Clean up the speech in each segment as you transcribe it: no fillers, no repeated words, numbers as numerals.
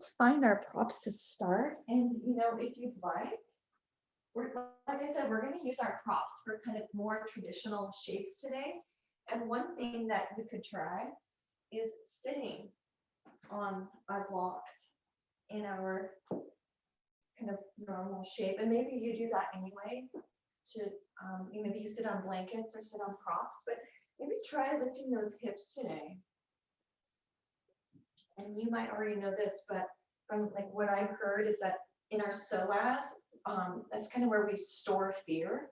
find our props to start. And if you'd like, like I said, we're going to use our props for kind of more traditional shapes today. And one thing that we could try is sitting on our blocks in our kind of normal shape. And maybe you do that anyway. Maybe you sit on blankets or sit on props, but maybe try lifting those hips today. And you might already know this, but from like what I've heard is that in our psoas, that's kind of where we store fear.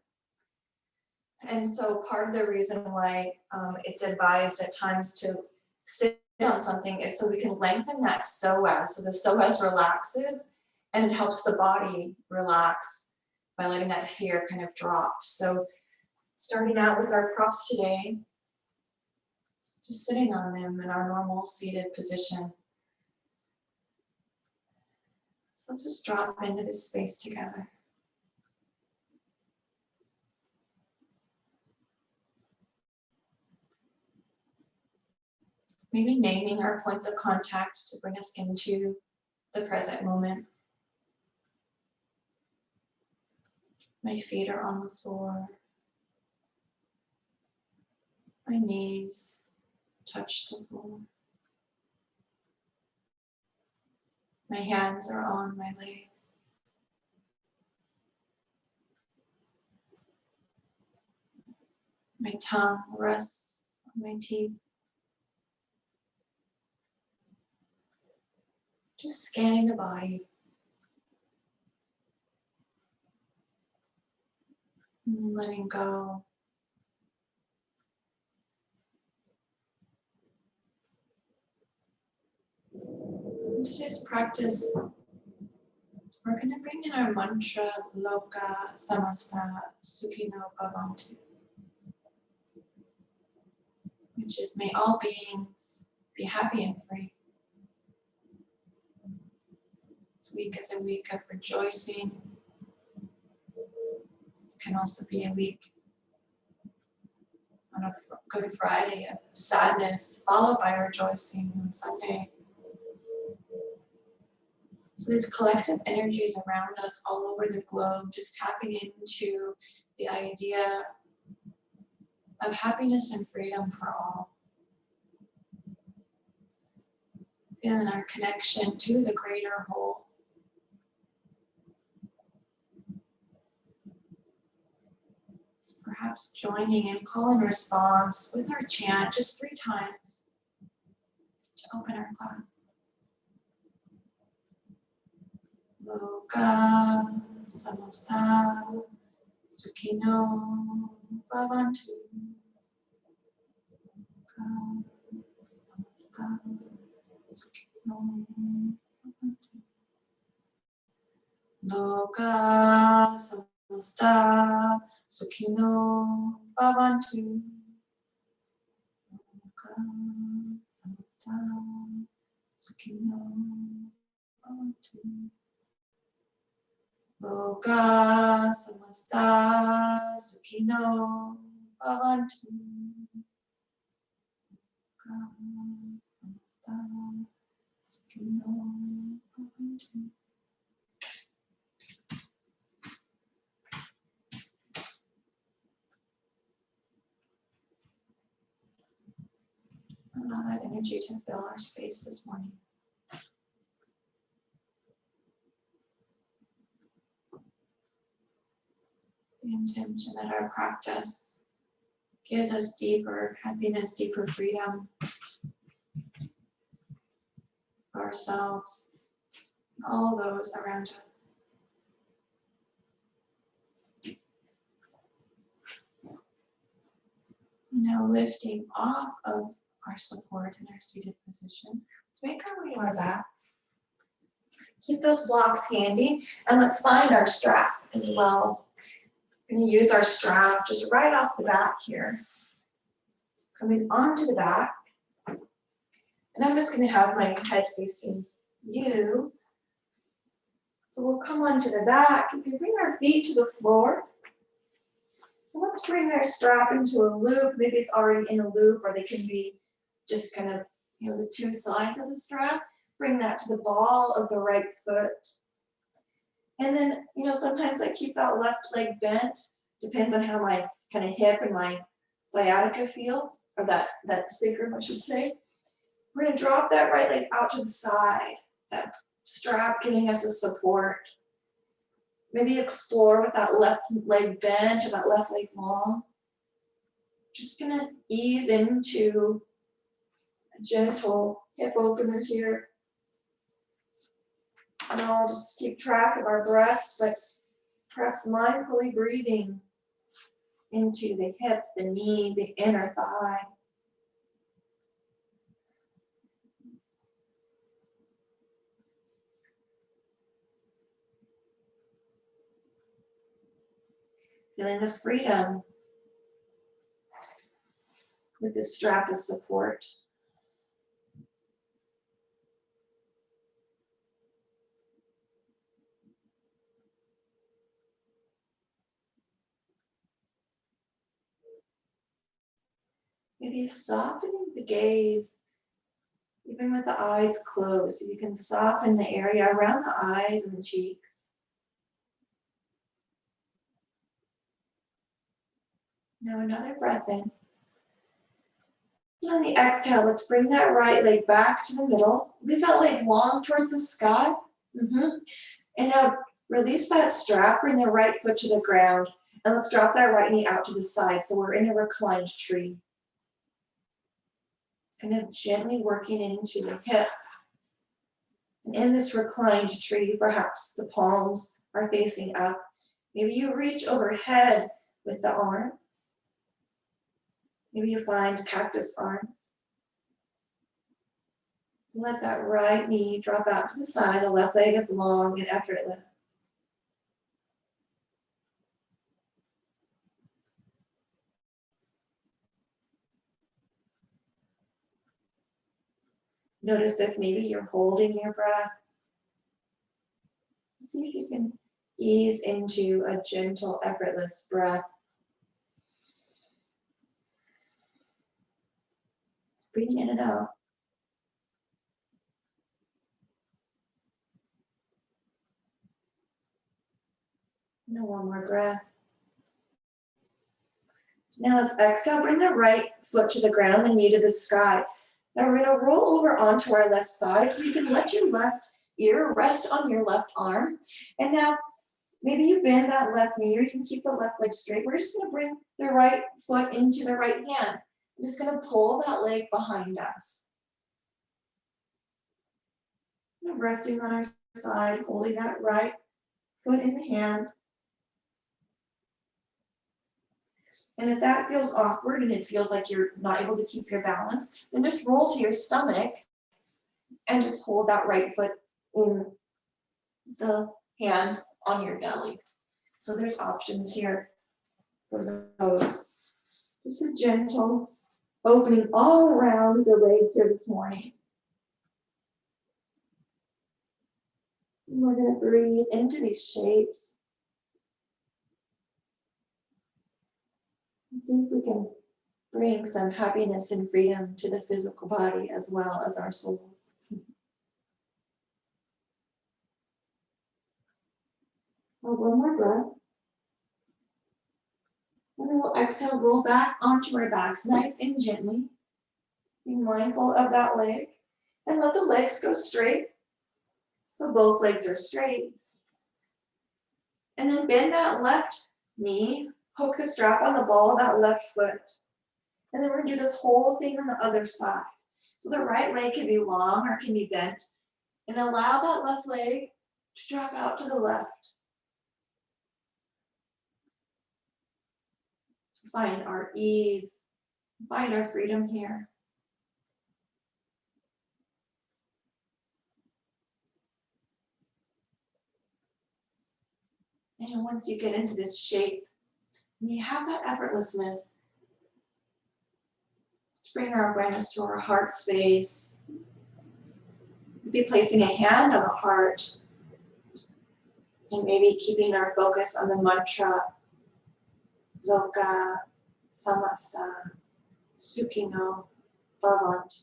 And so part of the reason why it's advised at times to sit on something is so we can lengthen that psoas. So the psoas relaxes and it helps the body relax by letting that fear kind of drop. So starting out with our props today, just sitting on them in our normal seated position. So let's just drop into this space together. Maybe naming our points of contact to bring us into the present moment. My feet are on the floor. My knees touch the floor. My hands are on my legs. My tongue rests on my teeth. Just scanning the body. And letting go. In today's practice, we're going to bring in our mantra, Lokah Samastah Sukhino Bhavantu, which is, may all beings be happy and free. This week is a week of rejoicing. It can also be a week on a Good Friday of sadness, followed by rejoicing on Sunday. So these collective energies around us all over the globe, just tapping into the idea of happiness and freedom for all. Feeling our connection to the greater whole. So perhaps joining in call and response with our chant just 3 times to open our class. Lokah Samastah Sukhino Bhavantu. Lokah Samastah Sukhino Bhavantu. Lokah Samastah Sukhino Bhavantu. Lokah Samastah Sukhino Bhavantu. Lokah Samastah Sukhino Bhavantu. Lokah Samastah Sukhino Bhavantu. Allow that energy to fill our space this morning. The intention that our practice gives us deeper happiness, deeper freedom for ourselves and all those around us. Now lifting off of our support in our seated position, let's make our way to our backs. Keep those blocks handy, and let's find our strap as well. We're going to use our strap just right off the back here. Coming onto the back. And I'm just going to have my head facing you. So we'll come onto the back. You can bring our feet to the floor. And let's bring our strap into a loop. Maybe it's already in a loop, or they can be just kind of, the 2 sides of the strap. bring that to the ball of the right foot. And then, sometimes I keep that left leg bent. Depends on how my kind of hip and my sciatica feel, or that sacrum, I should say. We're going to drop that right leg out to the side, that strap giving us a support. Maybe explore with that left leg bent or that left leg long. Just going to ease into a gentle hip opener here. And I'll just keep track of our breaths, but perhaps mindfully breathing into the hip, the knee, the inner thigh. Feeling the freedom with this strap as support. Maybe softening the gaze, even with the eyes closed. So you can soften the area around the eyes and the cheeks. Now another breath in. And on the exhale, let's bring that right leg back to the middle. Leave that leg long towards the sky. And now release that strap, bring the right foot to the ground. And let's drop that right knee out to the side. So we're in a reclined tree. Kind of gently working into the hip. And in this reclined tree, perhaps the palms are facing up. Maybe you reach overhead with the arms. Maybe you find cactus arms. Let that right knee drop out to the side. The left leg is long and effortless. Notice if maybe you're holding your breath. See if you can ease into a gentle, effortless breath. Breathing in and out. And one more breath. Now let's exhale. Bring the right foot to the ground, the knee to the sky. Now we're going to roll over onto our left side so you can let your left ear rest on your left arm. And now maybe you bend that left knee or you can keep the left leg straight. We're just going to bring the right foot into the right hand. I'm just going to pull that leg behind us. And resting on our side, holding that right foot in the hand. And if that feels awkward and it feels like you're not able to keep your balance, then just roll to your stomach and just hold that right foot in the hand on your belly. So there's options here for those. Just a gentle opening all around the leg here this morning. And we're going to breathe into these shapes. And see if we can bring some happiness and freedom to the physical body as well as our souls. One more breath. And then we'll exhale, roll back onto our backs, nice and gently. Be mindful of that leg. And let the legs go straight. So both legs are straight. And then bend that left knee. Hook the strap on the ball of that left foot. And then we're going to do this whole thing on the other side. So the right leg can be long or can be bent. And allow that left leg to drop out to the left. Find our ease. Find our freedom here. And once you get into this shape, and you have that effortlessness, let's bring our awareness to our heart space. Be placing a hand on the heart and maybe keeping our focus on the mantra, Lokah Samastah Sukhino Bhavantu.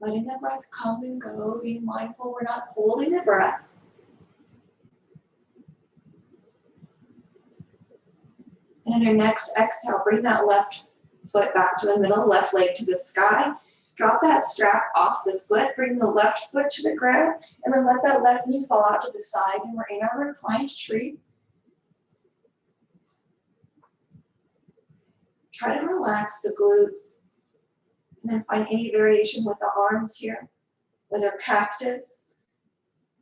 Letting the breath come and go, being mindful we're not holding the breath. And on your next exhale, bring that left foot back to the middle, left leg to the sky. Drop that strap off the foot, bring the left foot to the ground, and then let that left knee fall out to the side. And we're in our reclined tree. Try to relax the glutes. And then find any variation with the arms here, whether cactus,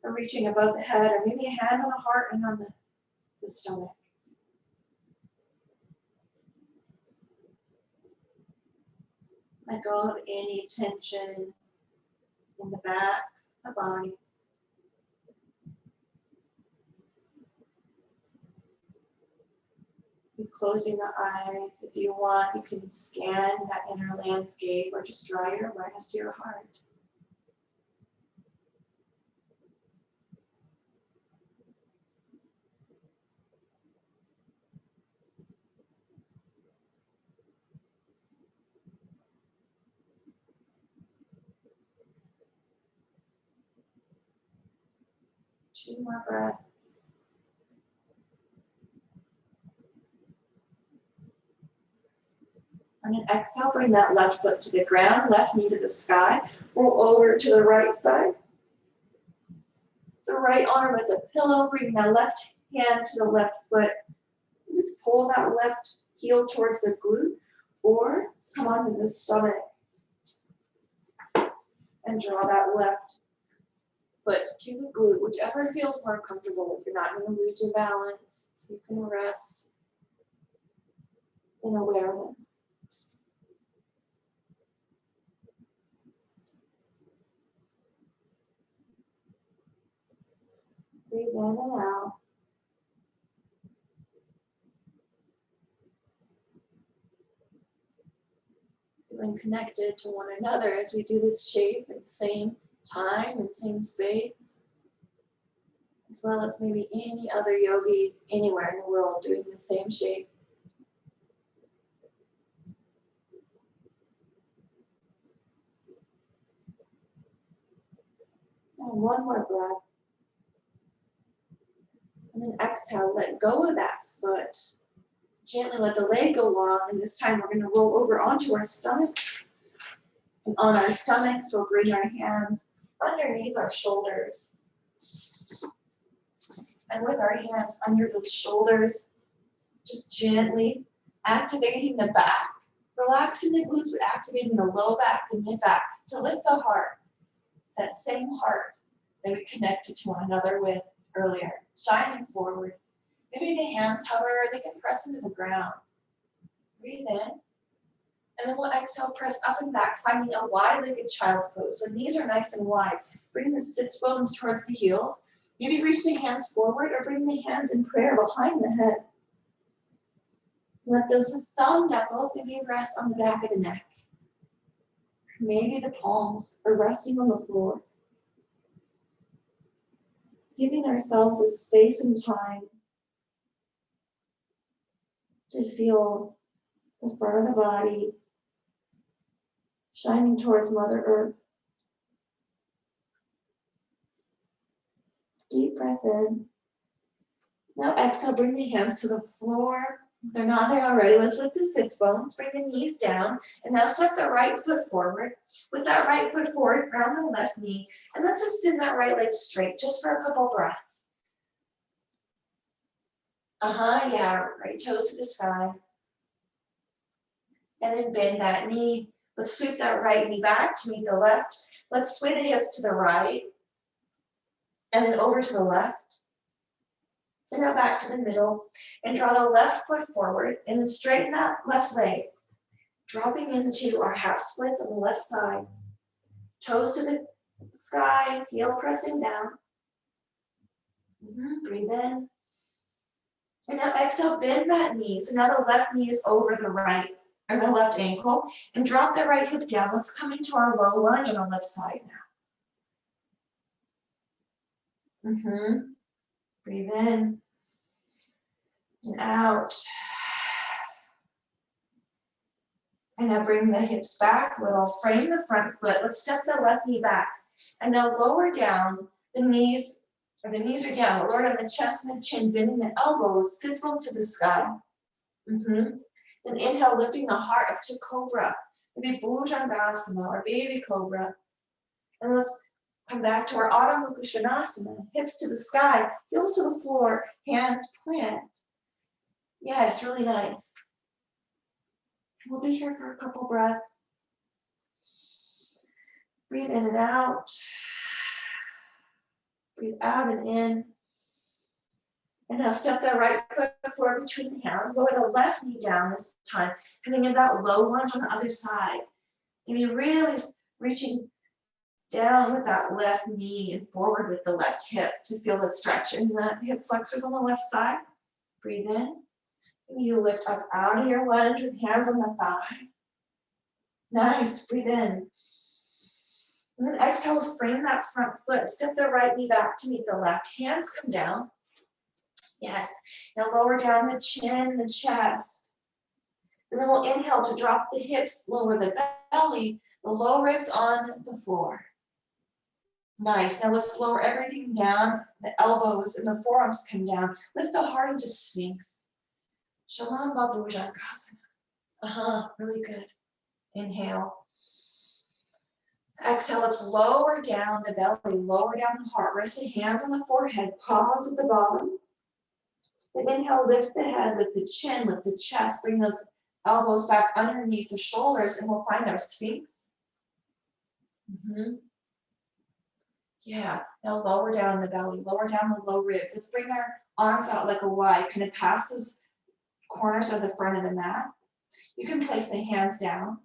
or reaching above the head, or maybe a hand on the heart and on the stomach. Let go of any tension in the back of the body. You're closing the eyes. If you want, you can scan that inner landscape or just draw your awareness to your heart. Two more breaths. On an exhale, bring that left foot to the ground, left knee to the sky. Roll over to the right side. The right arm is a pillow. Bring that left hand to the left foot. And just pull that left heel towards the glute or come onto the stomach and draw that left foot to the glute, whichever feels more comfortable. You're not going to lose your balance, so you can rest in awareness. Breathe in and out. Feeling connected to one another as we do this shape at the same time and same space, as well as maybe any other yogi anywhere in the world doing the same shape. And one more breath. And then exhale, let go of that foot. Gently let the leg go long, and this time we're going to roll over onto our stomach. And on our stomachs, we'll bring our hands underneath our shoulders. And with our hands under the shoulders, just gently activating the back, relaxing the glutes, but activating the low back, the mid back, to lift the heart. That same heart that we connected to one another with earlier, shining forward. Maybe the hands hover, or they can press into the ground. Breathe in. And then we'll exhale, press up and back, finding a wide-legged child's pose. So knees are nice and wide. Bring the sits bones towards the heels. Maybe reach the hands forward or bring the hands in prayer behind the head. Let those thumb knuckles maybe rest on the back of the neck. Maybe the palms are resting on the floor. Giving ourselves a space and time to feel the front of the body shining towards Mother Earth. Deep breath in. Now exhale, bring the hands to the floor. If they're not there already, let's lift the sits bones, bring the knees down, and now step the right foot forward. With that right foot forward, ground the left knee, and let's just send that right leg straight, just for a couple breaths. Yeah, right toes to the sky. And then bend that knee. Let's sweep that right knee back to meet the left. Let's sway the hips to the right, and then over to the left. And now back to the middle, and draw the left foot forward, and then straighten that left leg, dropping into our half splits on the left side. Toes to the sky, heel pressing down. Breathe in. And now exhale, bend that knee. So now the left knee is over the right, or the left ankle, and drop the right hip down. Let's come into our low lunge on the left side now. Breathe in and out. And now bring the hips back a little, frame the front foot. Let's step the left knee back. And now lower down the knees, or the knees are down, but lower down the chest and the chin, bending the elbows, sit bones to the sky. Then inhale, lifting the heart up to Cobra. Maybe Bhujangasana or Baby Cobra. And let's come back to our Adho Mukha Svanasana. Hips to the sky, heels to the floor, hands plant. Yes, really nice. We'll be here for a couple breaths. Breathe in and out. Breathe out and in. And now step that right foot forward between the hands. Lower the left knee down this time. Coming in that low lunge on the other side. And you're really reaching down with that left knee and forward with the left hip to feel that stretch in the hip flexors on the left side. Breathe in. And you lift up out of your lunge with hands on the thigh. Nice, breathe in. And then exhale, frame that front foot. Step the right knee back to meet the left. Hands come down. Yes. Now lower down the chin, the chest. And then we'll inhale to drop the hips, lower the belly, the low ribs on the floor. Nice. Now let's lower everything down. The elbows and the forearms come down. Lift the heart into Sphinx. Shalamba Bhujangasana. Really good. Inhale. Exhale, let's lower down the belly, lower down the heart, rest the hands on the forehead, pause at the bottom. Then inhale, lift the head, lift the chin, lift the chest, bring those elbows back underneath the shoulders, and we'll find our Sphinx. Yeah, now lower down the belly, lower down the low ribs. Let's bring our arms out like a Y, kind of past those corners of the front of the mat. You can place the hands down.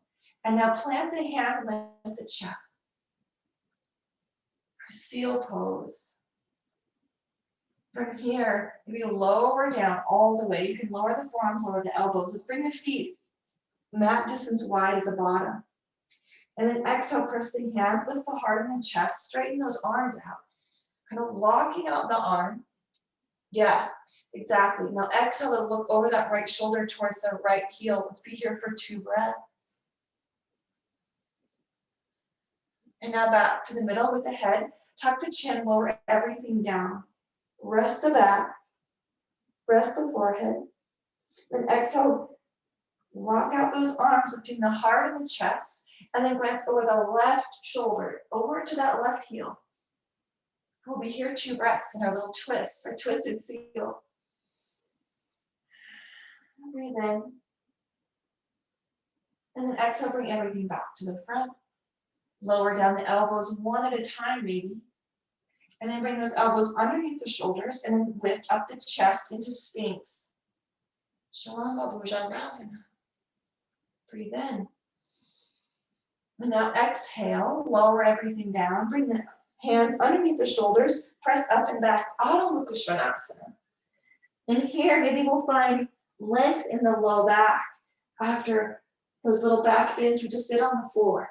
And now plant the hands and lift the chest. For seal pose. From here, maybe lower down all the way. You can lower the forearms, lower the elbows. Let's bring the feet mat distance wide at the bottom. And then exhale, press the hands, lift the heart and the chest, straighten those arms out. Kind of locking out the arms. Yeah, exactly. Now exhale to look over that right shoulder towards the right heel. Let's be here for 2 breaths. And now back to the middle with the head. Tuck the chin, lower everything down. Rest the back. Rest the forehead. Then exhale, lock out those arms between the heart and the chest. And then glance over the left shoulder, over to that left heel. We'll be here 2 breaths in our little twist, our twisted seal. Breathe in. And then exhale, bring everything back to the front. Lower down the elbows one at a time, maybe. And then bring those elbows underneath the shoulders and then lift up the chest into Sphinx. Shalamba Bhujangasana. Breathe in. And now exhale, lower everything down. Bring the hands underneath the shoulders, press up and back, Adho Mukha Svanasana. And here, maybe we'll find length in the low back after those little back bends we just did on the floor.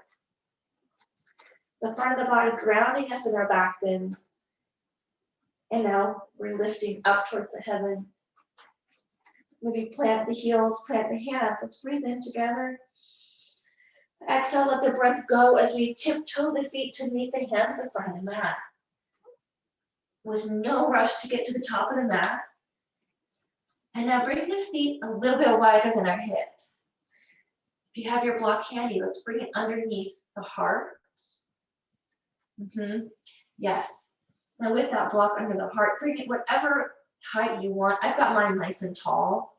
The front of the body grounding us in our back bends. And now we're lifting up towards the heavens. Maybe plant the heels, plant the hands. Let's breathe in together. Exhale, let the breath go as we tiptoe the feet to meet the hands at the front of the mat. With no rush to get to the top of the mat. And now bring the feet a little bit wider than our hips. If you have your block handy, let's bring it underneath the heart. Yes. Now with that block under the heart, bring it whatever height you want. I've got mine nice and tall.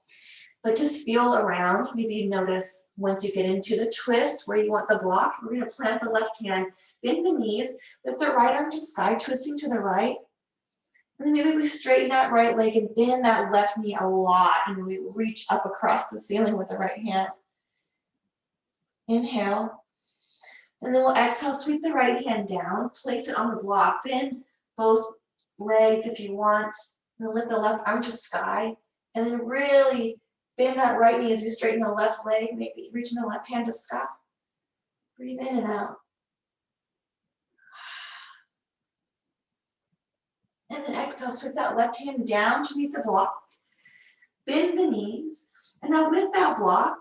But just feel around. Maybe you notice once you get into the twist where you want the block, we're going to plant the left hand, bend the knees, lift the right arm to sky, twisting to the right. And then maybe we straighten that right leg and bend that left knee a lot and we reach up across the ceiling with the right hand. Inhale. And then we'll exhale, sweep the right hand down, place it on the block, bend both legs if you want, and then lift the left arm to sky, and then really bend that right knee as you straighten the left leg, maybe reaching the left hand to sky. Breathe in and out. And then exhale, sweep that left hand down to meet the block. Bend the knees. And now with that block,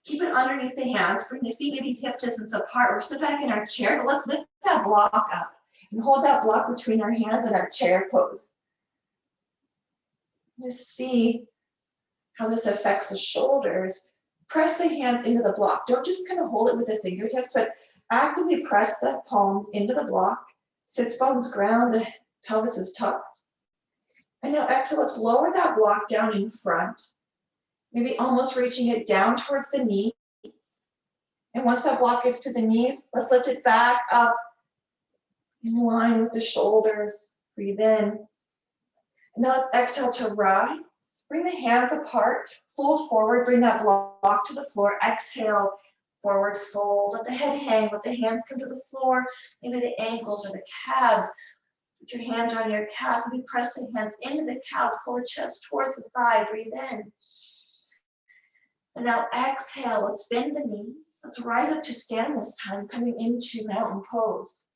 Keep it underneath the hands. Bring the feet maybe hip distance apart. We're sit back in our chair, but let's lift that block up and hold that block between our hands in our chair pose. Just see how this affects the shoulders. Press the hands into the block. Don't just kind of hold it with the fingertips, but actively press the palms into the block. Sits bones ground, the pelvis is tucked. And now exhale, let's lower that block down in front. Maybe almost reaching it down towards the knees. And once that block gets to the knees, let's lift it back up in line with the shoulders. Breathe in. And now let's exhale to rise. Bring the hands apart, fold forward, bring that block to the floor. Exhale, forward fold. Let the head hang, let the hands come to the floor. Maybe the ankles or the calves. Put your hands around your calves. Maybe press the hands into the calves. Pull the chest towards the thigh. Breathe in. And now exhale, let's bend the knees. Let's rise up to stand this time, coming into mountain pose.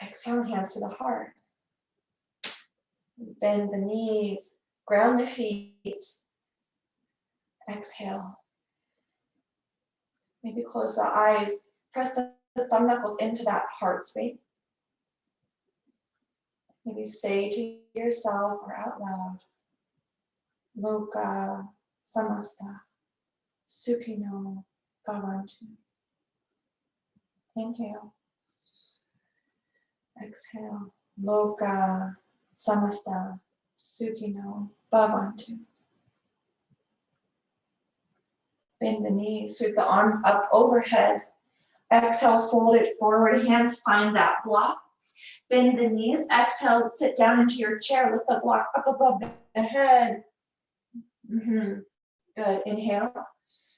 Exhale, hands to the heart. Bend the knees, ground the feet. Exhale. Maybe close the eyes. Press the thumb knuckles into that heart space. Maybe say to yourself or out loud, Lokah Samastah Sukhino Bhavantu. Inhale. Exhale. Lokah Samastah Sukhino Bhavantu. Bend the knees, sweep the arms up overhead. Exhale, fold it forward, hands find that block. Bend the knees, exhale, sit down into your chair, lift the block up above the head. Good, inhale.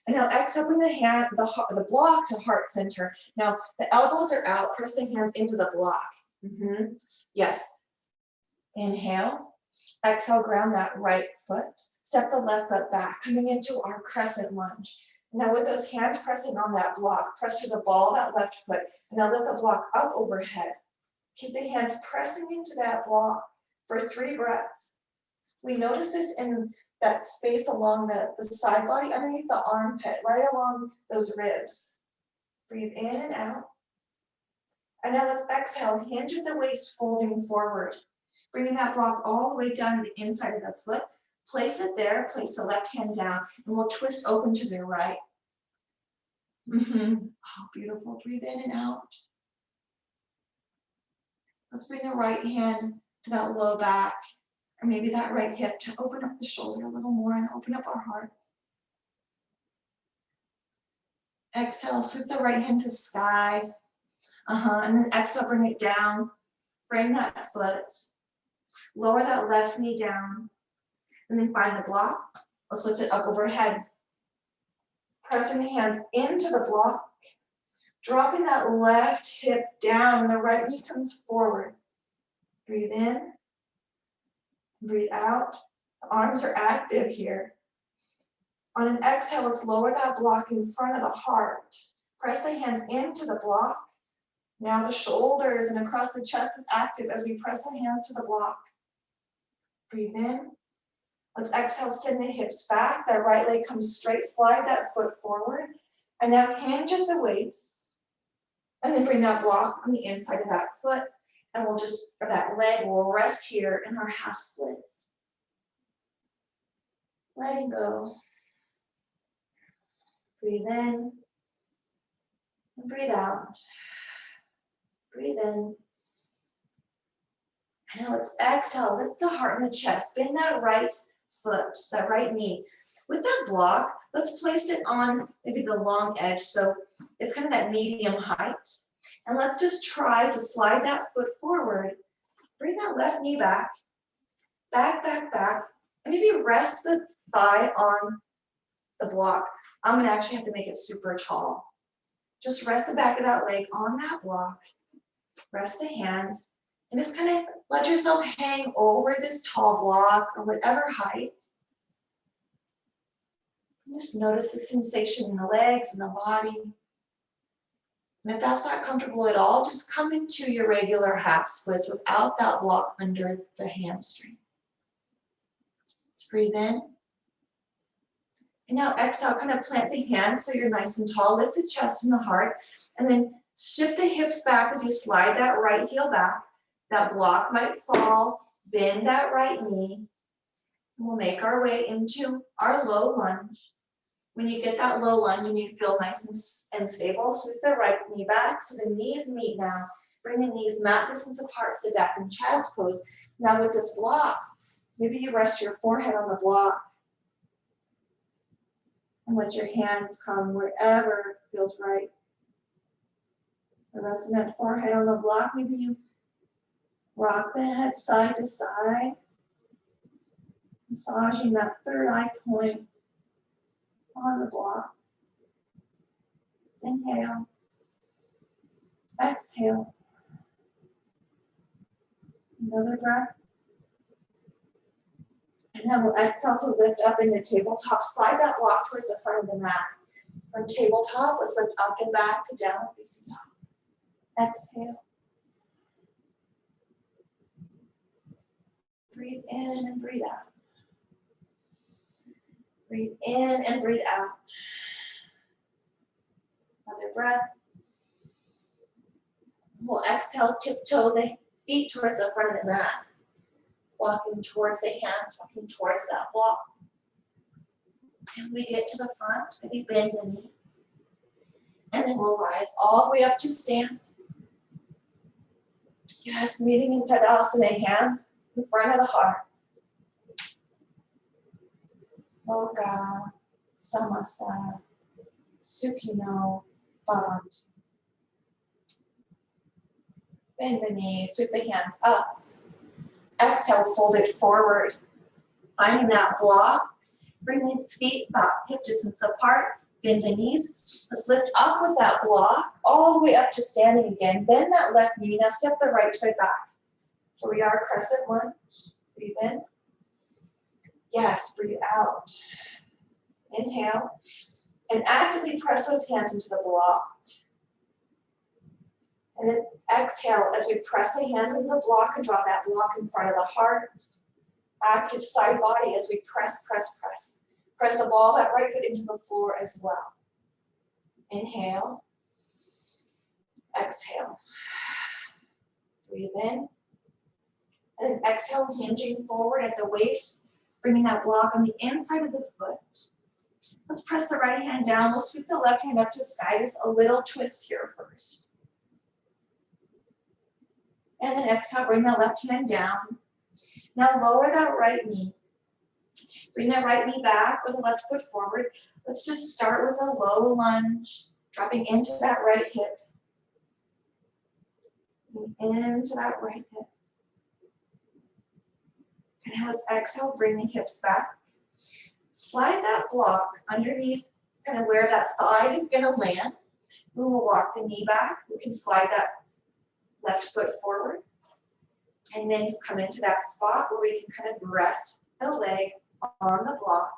And now exhale, bring the block to heart center. Now the elbows are out, press the hands into the block. Yes. Inhale. Exhale, ground that right foot. Step the left foot back, coming into our crescent lunge. Now with those hands pressing on that block, press through the ball of that left foot, and now lift the block up overhead. Keep the hands pressing into that block for 3 breaths. We notice this in that space along the side body, underneath the armpit, right along those ribs. Breathe in and out. And now let's exhale, hinge at the waist, folding forward. Bringing that block all the way down to the inside of the foot. Place it there, place the left hand down, and we'll twist open to the right. Oh, beautiful. Breathe in and out. Let's bring the right hand to that low back, or maybe that right hip, to open up the shoulder a little more and open up our hearts. Exhale, sweep the right hand to sky. And then exhale, bring it down. Frame that foot. Lower that left knee down. And then find the block. Let's lift it up overhead. Pressing the hands into the block. Dropping that left hip down and the right knee comes forward. Breathe in. Breathe out. The arms are active here. On an exhale, let's lower that block in front of the heart. Press the hands into the block. Now the shoulders and across the chest is active as we press the hands to the block. Breathe in. Let's exhale, send the hips back. That right leg comes straight, slide that foot forward. And now hinge at the waist. And then bring that block on the inside of that foot. And we'll just, or that leg will rest here in our half splits. Letting go. Breathe in. And breathe out. Breathe in. And now let's exhale, lift the heart and the chest. Bend that right foot, that right knee. With that block, let's place it on maybe the long edge, so it's kind of that medium height. And let's just try to slide that foot forward. Bring that left knee back, back, back, back, and maybe rest the thigh on the block. I'm gonna actually have to make it super tall. Just rest the back of that leg on that block. Rest the hands, and just kind of let yourself hang over this tall block or whatever height. Just notice the sensation in the legs and the body. And if that's not comfortable at all, just come into your regular half splits without that block under the hamstring. Let's breathe in And now exhale, kind of plant the hands so you're nice and tall. Lift the chest and the heart. And then shift the hips back as you slide that right heel back. That block might fall. Bend that right knee. We'll make our way into our low lunge. When you get that low lunge, you need to feel nice and stable. Sweep the right knee back so the knees meet now. Bring the knees mat distance apart, sit back in child's pose. Now with this block, maybe you rest your forehead on the block and let your hands come wherever feels right. Resting that forehead on the block, maybe you rock the head side to side, massaging that third eye point on the block. Inhale, exhale. Another breath. And then we'll exhale to lift up into tabletop. Slide that block towards the front of the mat. From tabletop, let's lift up and back to downward facing dog. Exhale. Breathe in and breathe out. Breathe in and breathe out. Another breath. We'll exhale, tiptoe the feet towards the front of the mat. Walking towards the hands, walking towards that block. And we get to the front, maybe bend the knee. And then we'll rise all the way up to stand. Yes, meeting in Tadasana, hands in front of the heart. Lokah Samastah Sukhino Bhavantu. Bend the knees, sweep the hands up. Exhale, fold it forward. Finding that block. Bring the feet about hip distance apart. Bend the knees. Let's lift up with that block all the way up to standing again. Bend that left knee. Now step the right foot back. Here we are, Crescent Lunge. Breathe in. Yes, breathe out. Inhale. And actively press those hands into the block. And then exhale as we press the hands into the block and draw that block in front of the heart. Active side body as we press, press, press. Press the ball, that right foot into the floor as well. Inhale. Exhale. Breathe in. And then exhale, hinging forward at the waist, bringing that block on the inside of the foot. Let's press the right hand down. We'll sweep the left hand up to sky. Just a little twist here first. And then exhale, bring that left hand down. Now lower that right knee. Bring that right knee back with the left foot forward. Let's just start with a low lunge, dropping into that right hip. Into that right hip. And now let's exhale, bring the hips back. Slide that block underneath, kind of where that thigh is going to land. Then we'll walk the knee back. We can slide that left foot forward. And then come into that spot where we can kind of rest the leg on the block.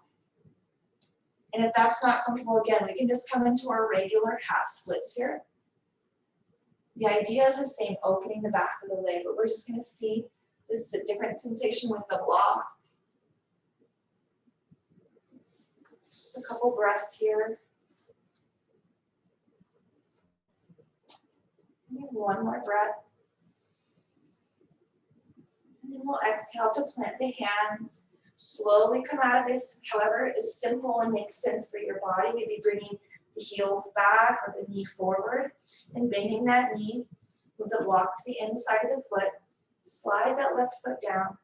And if that's not comfortable, again, we can just come into our regular half splits here. The idea is the same, opening the back of the leg, but we're just going to see this is a different sensation with the block. Just a couple breaths here. Maybe one more breath. And then we'll exhale to plant the hands. Slowly come out of this, however, is simple and makes sense for your body. Maybe bringing the heel back or the knee forward and bending that knee. Move the block to the inside of the foot. Slide that left foot down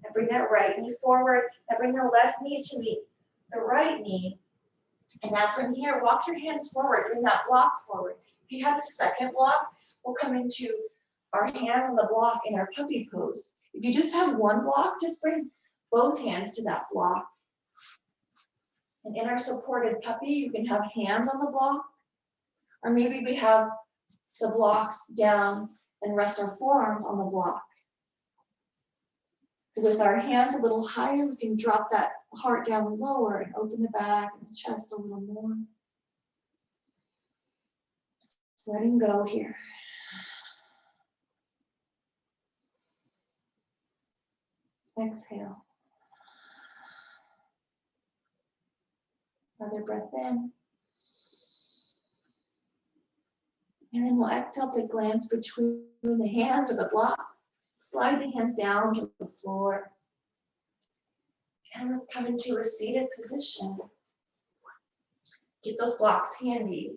and bring that right knee forward and bring the left knee to meet the right knee. And now from here, walk your hands forward, bring that block forward. If you have a second block, we'll come into our hands on the block in our puppy pose. If you just have one block, just bring both hands to that block. And in our supported puppy, you can have hands on the block, or maybe we have the blocks down and rest our forearms on the block. With our hands a little higher, we can drop that heart down lower and open the back and the chest a little more. Just letting go here. Exhale. Another breath in. And then we'll exhale to glance between the hands or the blocks. Slide the hands down to the floor. And let's come into a seated position. Keep those blocks handy.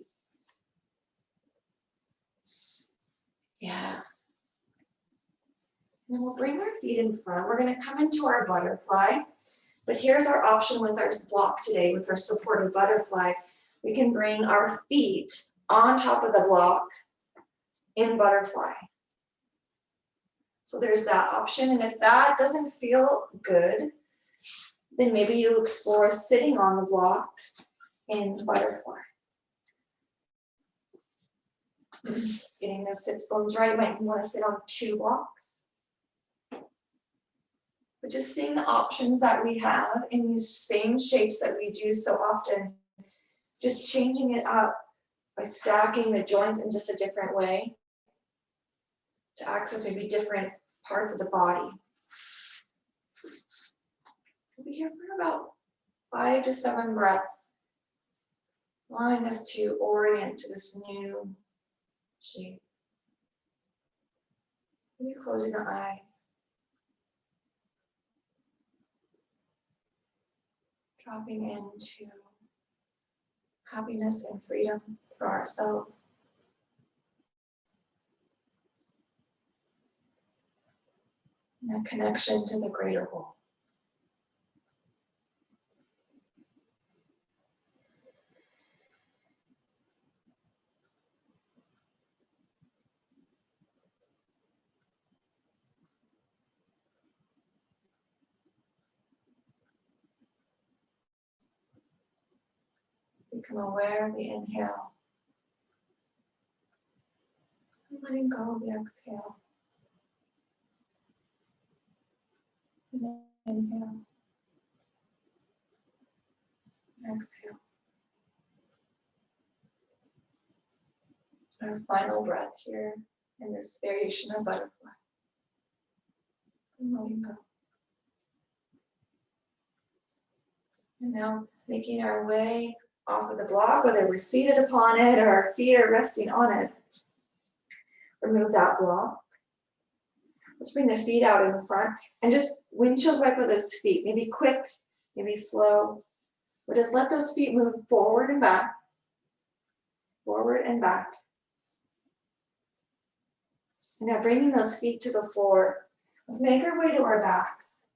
Yeah. And then we'll bring our feet in front. We're going to come into our butterfly. But here's our option with our block today, with our supported butterfly. We can bring our feet on top of the block in butterfly. So there's that option. And if that doesn't feel good, then maybe you explore sitting on the block in butterfly. Just getting those sits bones right. You might want to sit on 2 blocks. But just seeing the options that we have in these same shapes that we do so often, just changing it up by stacking the joints in just a different way to access maybe different parts of the body. We'll be here for about 5 to 7 breaths, allowing us to orient to this new shape. Maybe closing the eyes. Dropping into happiness and freedom for ourselves. And a connection to the greater whole. Become aware of the inhale. And letting go of the exhale. And then inhale. And exhale. Our final breath here in this variation of butterfly. And letting go. And now making our way off of the block, whether we're seated upon it or our feet are resting on it. Remove that block. Let's bring the feet out in the front and just windshield wiper those feet. Maybe quick, maybe slow. But just let those feet move forward and back. Forward and back. And now bringing those feet to the floor. Let's make our way to our backs.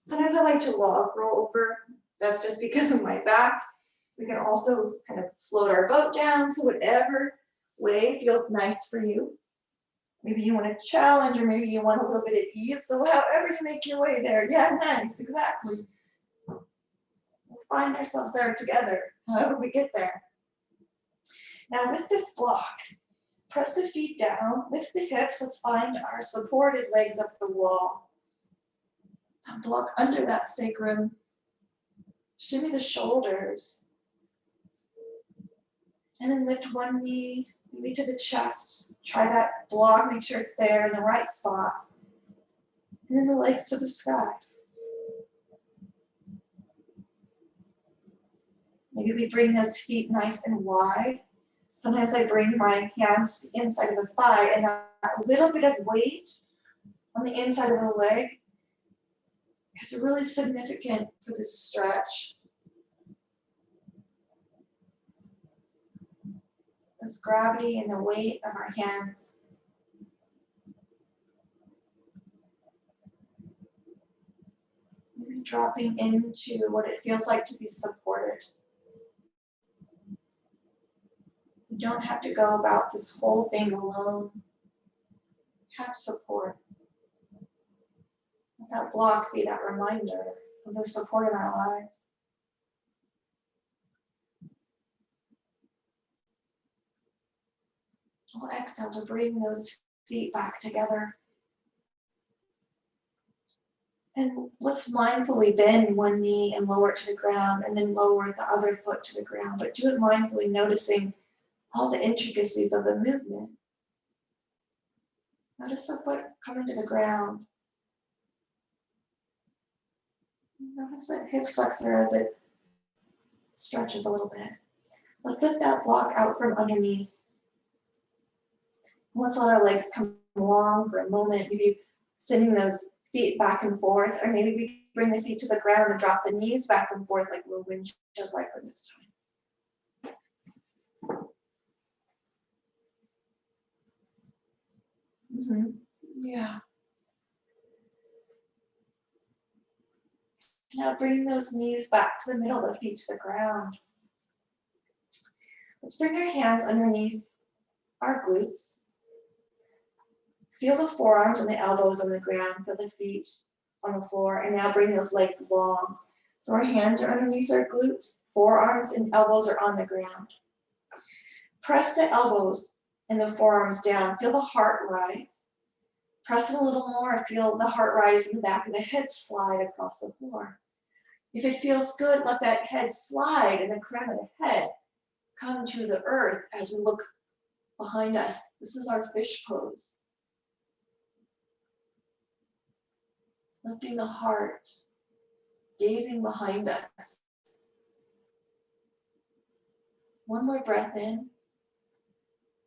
Sometimes I like to log roll over. That's just because of my back. We can also kind of float our boat down, so whatever way feels nice for you. Maybe you want a challenge, or maybe you want a little bit of ease. So however you make your way there, yeah, nice, exactly. We'll find ourselves there together, however we get there. Now with this block, press the feet down, lift the hips. Let's find our supported legs up the wall. Block under that sacrum. Shimmy the shoulders. And then lift one knee, maybe to the chest. Try that block, make sure it's there in the right spot. And then the legs to the sky. Maybe we bring those feet nice and wide. Sometimes I bring my hands to the inside of the thigh, and that little bit of weight on the inside of the leg is really significant for this stretch. This gravity and the weight of our hands. Maybe dropping into what it feels like to be supported. You don't have to go about this whole thing alone. Have support. Let that block be that reminder of the support in our lives. We'll exhale to bring those feet back together. And let's mindfully bend one knee and lower it to the ground, and then lower the other foot to the ground. But do it mindfully, noticing all the intricacies of the movement. Notice the foot coming to the ground. Notice that hip flexor as it stretches a little bit. Let's lift that block out from underneath. Let's let our legs come along for a moment, maybe sending those feet back and forth, or maybe we bring the feet to the ground and drop the knees back and forth like a little windshield wiper this time. Yeah. Now bring those knees back to the middle, the feet to the ground. Let's bring our hands underneath our glutes. Feel the forearms and the elbows on the ground, feel the feet on the floor, and now bring those legs long. So our hands are underneath our glutes, forearms and elbows are on the ground. Press the elbows and the forearms down, feel the heart rise. Press it a little more, feel the heart rise and the back of the head slide across the floor. If it feels good, let that head slide and the crown of the head come to the earth as we look behind us. This is our fish pose. Lifting the heart, gazing behind us. One more breath in.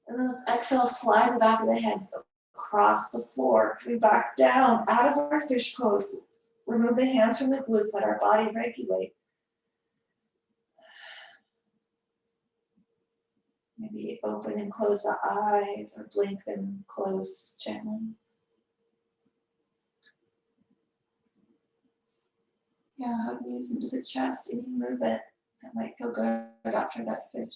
And then let's exhale, slide the back of the head across the floor, coming back down out of our fish pose. Remove the hands from the glutes, let our body regulate. Maybe open and close the eyes or blink them close gently. Yeah, hug knees into the chest, any movement that might feel good after that fish.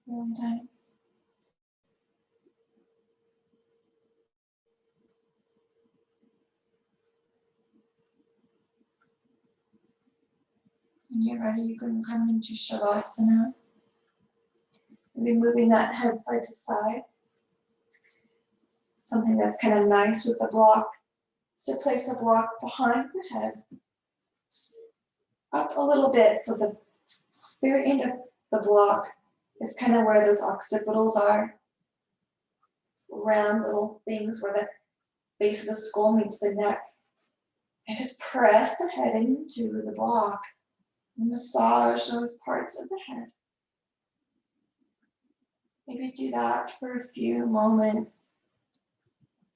Really nice. When you're ready, you can come into Shavasana. Maybe moving that head side to side. Something that's kind of nice with the block. So place the block behind the head. Up a little bit, so the very end of the block is kind of where those occipitals are. Round little things where the base of the skull meets the neck. And just press the head into the block and massage those parts of the head. Maybe do that for a few moments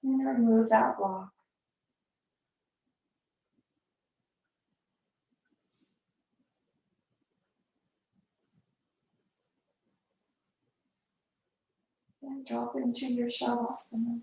and remove that block. And drop into your Shavasana.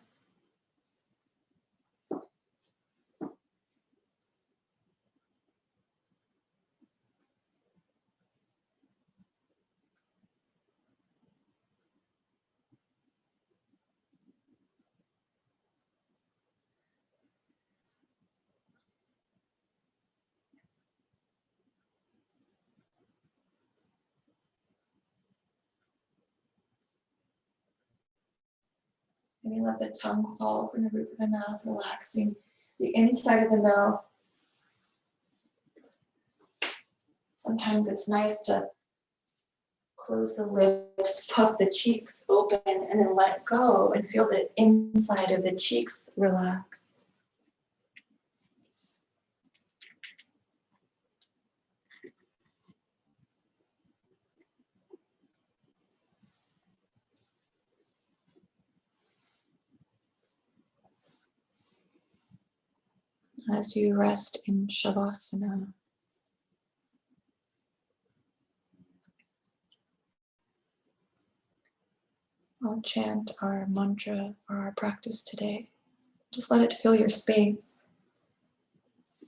Maybe let the tongue fall from the roof of the mouth, relaxing the inside of the mouth. Sometimes it's nice to close the lips, puff the cheeks open, and then let go and feel the inside of the cheeks relax. As you rest in Shavasana, I'll chant our mantra for our practice today. Just let it fill your space.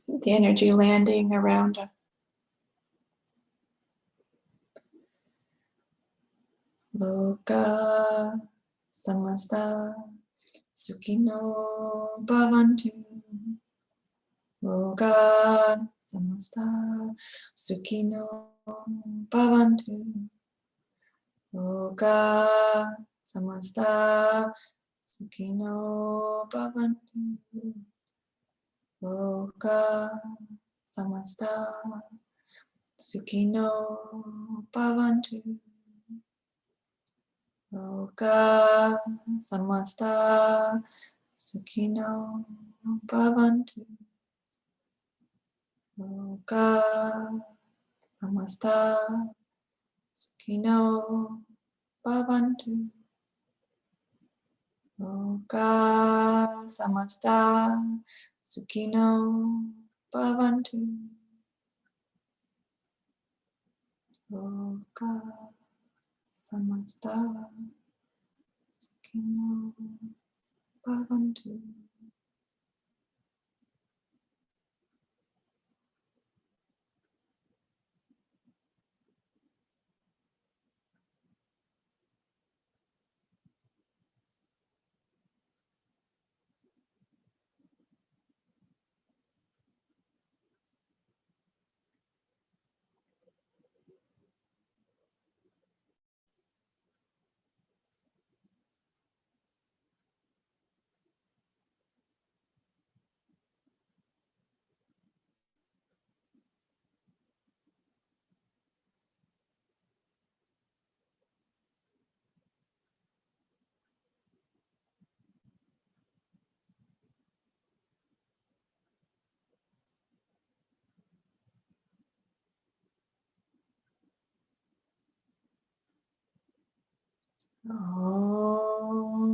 The energy landing around us. Lokah Samastah Sukhino Bhavantu. Lokah Samastah Sukhino Bhavantu. Lokah Samastah Sukhino Bhavantu. Lokah Samastah Sukhino Bhavantu. Lokah Samastah Sukhino Bhavantu. Lokah Samastah Sukhino Bhavantu. Lokah Samastah Sukhino Bhavantu. Lokah Samastah Sukhino Bhavantu. Om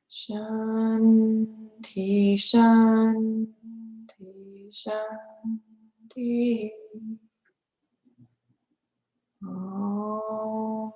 Shanthi Shanthi Shanthi. Om